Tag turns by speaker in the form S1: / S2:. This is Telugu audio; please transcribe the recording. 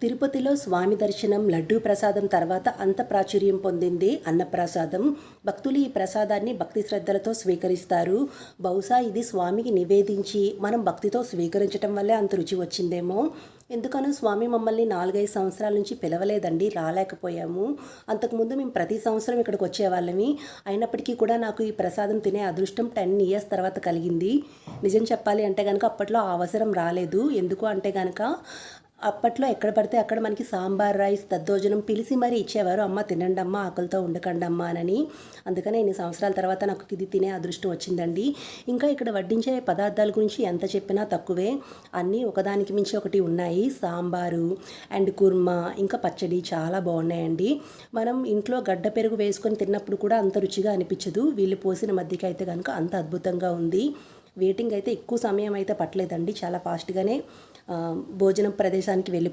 S1: తిరుపతిలో స్వామి దర్శనం, లడ్డూ ప్రసాదం తర్వాత అంత ప్రాచుర్యం పొందింది అన్నప్రసాదం. భక్తులు ఈ ప్రసాదాన్ని భక్తి శ్రద్ధలతో స్వీకరిస్తారు. బహుశా ఇది స్వామికి నివేదించి మనం భక్తితో స్వీకరించడం వల్లే అంత రుచి వచ్చిందేమో. ఎందుకనో స్వామి మమ్మల్ని 4-5 సంవత్సరాల నుంచి పిలవలేదండి, రాలేకపోయాము. అంతకుముందు మేము ప్రతి సంవత్సరం ఇక్కడికి వచ్చేవాళ్ళమి. అయినప్పటికీ కూడా నాకు ఈ ప్రసాదం తినే అదృష్టం 10 ఇయర్స్ తర్వాత కలిగింది. నిజం చెప్పాలి అంటే కనుక అప్పట్లో ఆ అవసరం రాలేదు. ఎందుకు అంటే కనుక అప్పట్లో ఎక్కడ పడితే అక్కడ మనకి సాంబార్ రైస్ దద్దోజనం పిలిచి మరీ ఇచ్చేవారు. అమ్మ తినండమ్మా, ఆకలితో ఉండకండమ్మా అని. అందుకనే ఇన్ని సంవత్సరాల తర్వాత నాకు ఇది తినే అదృష్టం వచ్చిందండి. ఇంకా ఇక్కడ వడ్డించే పదార్థాల గురించి ఎంత చెప్పినా తక్కువే. అన్నీ ఒకదానికి మించి ఒకటి ఉన్నాయి. సాంబారు అండ్ కుర్మా, ఇంకా పచ్చడి చాలా బాగున్నాయండి. మనం ఇంట్లో గడ్డ పెరుగు వేసుకొని తిన్నప్పుడు కూడా అంత రుచిగా అనిపించదు. వీళ్ళు పోసిన మధ్యకి అయితే కనుక అంత అద్భుతంగా ఉంది. వెయిటింగ్ అయితే ఎక్కువ సమయం అయితే పట్టలేదండి. చాలా ఫాస్ట్గానే భోజనం ప్రదేశానికి వెళ్ళిపోయి